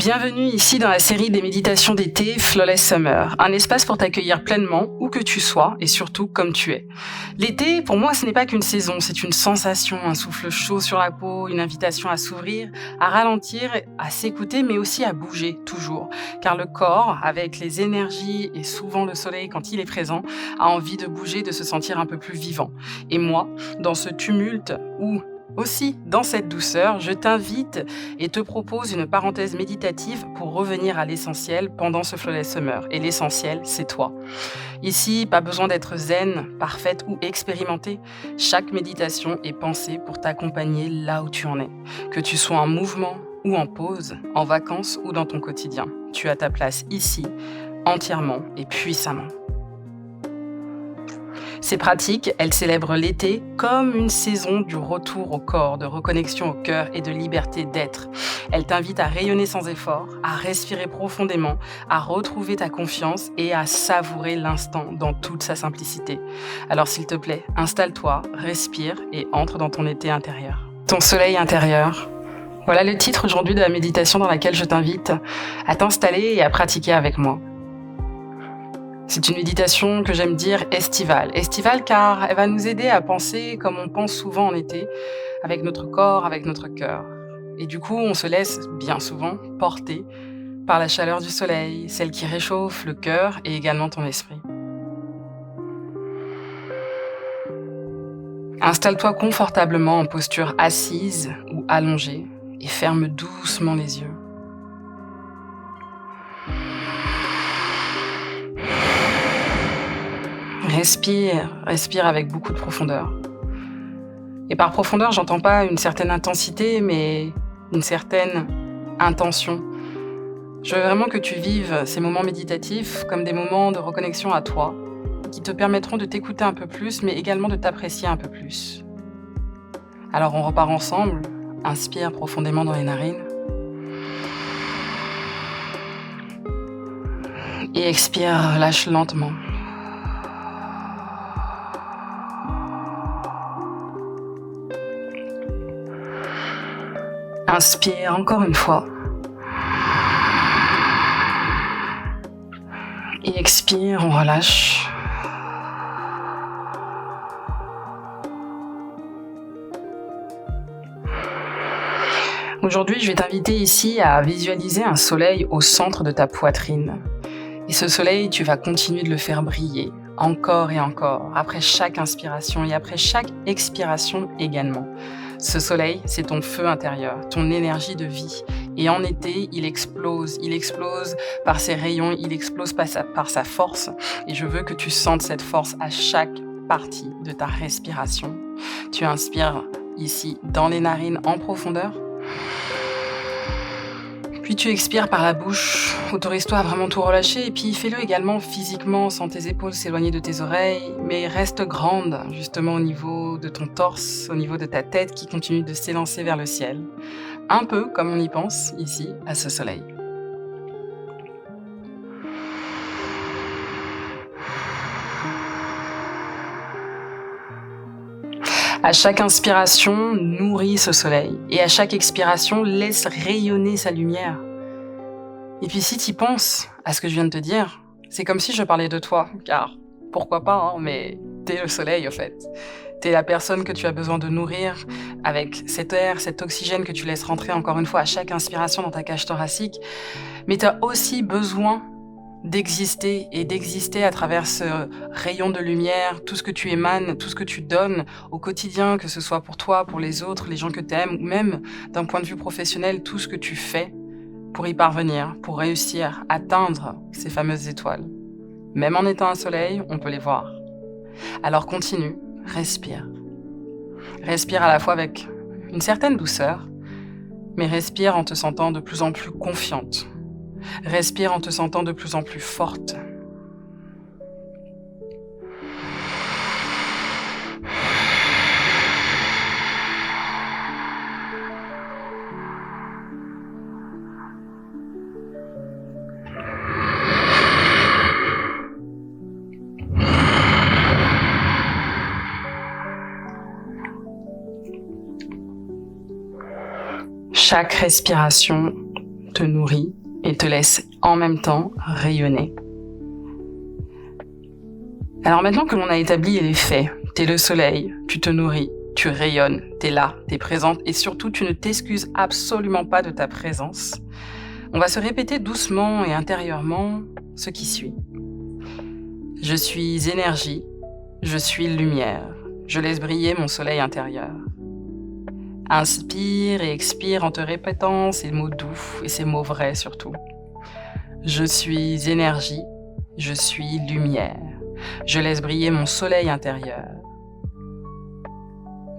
Bienvenue ici dans la série des méditations d'été Flawless Summer, un espace pour t'accueillir pleinement où que tu sois et surtout comme tu es. L'été, pour moi, ce n'est pas qu'une saison, c'est une sensation, un souffle chaud sur la peau, une invitation à s'ouvrir, à ralentir, à s'écouter, mais aussi à bouger, toujours. Car le corps, avec les énergies et souvent le soleil quand il est présent, a envie de bouger, de se sentir un peu plus vivant. Et moi, dans ce tumulte où aussi, dans cette douceur, je t'invite et te propose une parenthèse méditative pour revenir à l'essentiel pendant ce Flawless Summer. Et l'essentiel, c'est toi. Ici, pas besoin d'être zen, parfaite ou expérimentée. Chaque méditation est pensée pour t'accompagner là où tu en es. Que tu sois en mouvement ou en pause, en vacances ou dans ton quotidien. Tu as ta place ici, entièrement et puissamment. Ces pratiques, elles célèbrent l'été comme une saison du retour au corps, de reconnexion au cœur et de liberté d'être. Elles t'invitent à rayonner sans effort, à respirer profondément, à retrouver ta confiance et à savourer l'instant dans toute sa simplicité. Alors s'il te plaît, installe-toi, respire et entre dans ton été intérieur. Ton soleil intérieur. Voilà le titre aujourd'hui de la méditation dans laquelle je t'invite à t'installer et à pratiquer avec moi. C'est une méditation que j'aime dire estivale. Estivale car elle va nous aider à penser comme on pense souvent en été, avec notre corps, avec notre cœur. Et du coup, on se laisse bien souvent porter par la chaleur du soleil, celle qui réchauffe le cœur et également ton esprit. Installe-toi confortablement en posture assise ou allongée et ferme doucement les yeux. Respire avec beaucoup de profondeur. Et par profondeur, j'entends pas une certaine intensité, mais une certaine intention. Je veux vraiment que tu vives ces moments méditatifs comme des moments de reconnexion à toi, qui te permettront de t'écouter un peu plus, mais également de t'apprécier un peu plus. Alors on repart ensemble, inspire profondément dans les narines. Et expire, lâche lentement. Inspire encore une fois. Et expire, on relâche. Aujourd'hui, je vais t'inviter ici à visualiser un soleil au centre de ta poitrine. Et ce soleil, tu vas continuer de le faire briller, encore et encore, après chaque inspiration et après chaque expiration également. Ce soleil, c'est ton feu intérieur, ton énergie de vie. Et en été, il explose par ses rayons, il explose par sa force. Et je veux que tu sentes cette force à chaque partie de ta respiration. Tu inspires ici dans les narines en profondeur. Puis tu expires par la bouche, autorise-toi à vraiment tout relâcher et puis fais-le également physiquement, sans tes épaules s'éloigner de tes oreilles, mais reste grande justement au niveau de ton torse, au niveau de ta tête qui continue de s'élancer vers le ciel. Un peu comme on y pense ici à ce soleil. À chaque inspiration, nourris ce soleil. Et à chaque expiration, laisse rayonner sa lumière. Et puis si tu penses à ce que je viens de te dire, c'est comme si je parlais de toi. Car pourquoi pas, hein, mais t'es le soleil, au fait. T'es la personne que tu as besoin de nourrir avec cet air, cet oxygène que tu laisses rentrer encore une fois à chaque inspiration dans ta cage thoracique. Mais tu as aussi besoin d'exister et d'exister à travers ce rayon de lumière, tout ce que tu émanes, tout ce que tu donnes au quotidien, que ce soit pour toi, pour les autres, les gens que tu aimes, ou même d'un point de vue professionnel, tout ce que tu fais pour y parvenir, pour réussir à atteindre ces fameuses étoiles. Même en étant un soleil, on peut les voir. Alors continue, respire. Respire à la fois avec une certaine douceur, mais respire en te sentant de plus en plus confiante. Respire en te sentant de plus en plus forte. Chaque respiration te nourrit et te laisse en même temps rayonner. Alors maintenant que l'on a établi les faits, t'es le soleil, tu te nourris, tu rayonnes, t'es là, t'es présente et surtout tu ne t'excuses absolument pas de ta présence. On va se répéter doucement et intérieurement ce qui suit. Je suis énergie, je suis lumière, je laisse briller mon soleil intérieur. Inspire et expire en te répétant ces mots doux et ces mots vrais surtout. Je suis énergie, je suis lumière, je laisse briller mon soleil intérieur.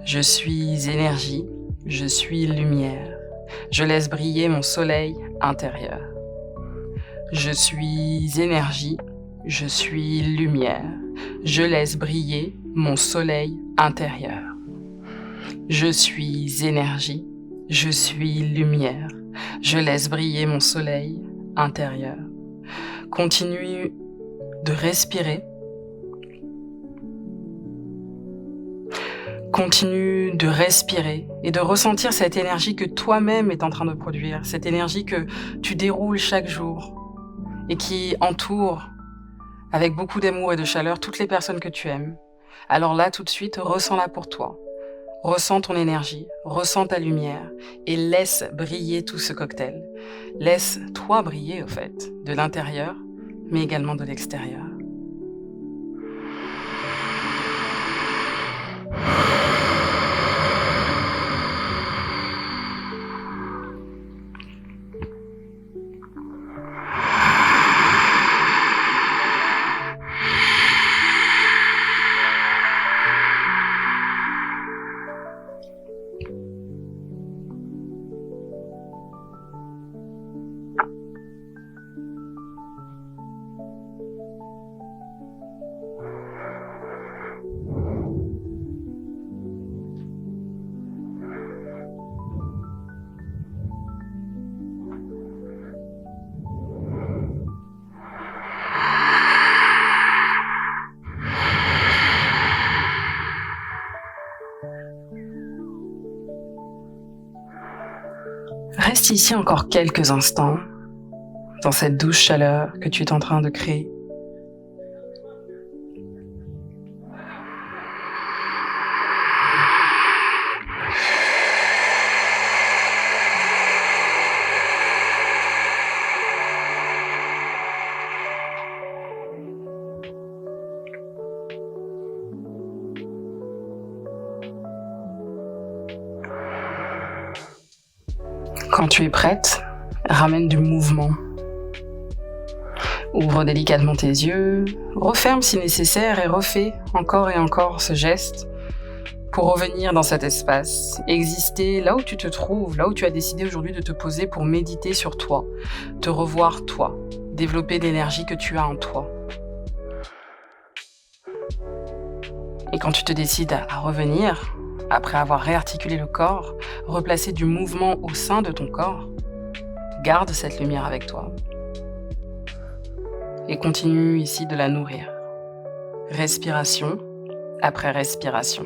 Je suis énergie, je suis lumière, je laisse briller mon soleil intérieur. Je suis énergie, je suis lumière, je laisse briller mon soleil intérieur. Je suis énergie, je suis lumière, je laisse briller mon soleil intérieur. Continue de respirer. Continue de respirer et de ressentir cette énergie que toi-même es en train de produire, cette énergie que tu déroules chaque jour et qui entoure avec beaucoup d'amour et de chaleur toutes les personnes que tu aimes. Alors là, tout de suite, ressens-la pour toi. Ressens ton énergie, ressens ta lumière et laisse briller tout ce cocktail. Laisse-toi briller, au fait, de l'intérieur, mais également de l'extérieur. Reste ici encore quelques instants, dans cette douce chaleur que tu es en train de créer. Quand tu es prête, ramène du mouvement. Ouvre délicatement tes yeux, referme si nécessaire et refais encore et encore ce geste pour revenir dans cet espace, exister là où tu te trouves, là où tu as décidé aujourd'hui de te poser pour méditer sur toi, te revoir toi, développer l'énergie que tu as en toi. Et quand tu te décides à revenir, après avoir réarticulé le corps, replacer du mouvement au sein de ton corps, garde cette lumière avec toi. Et continue ici de la nourrir. Respiration après respiration.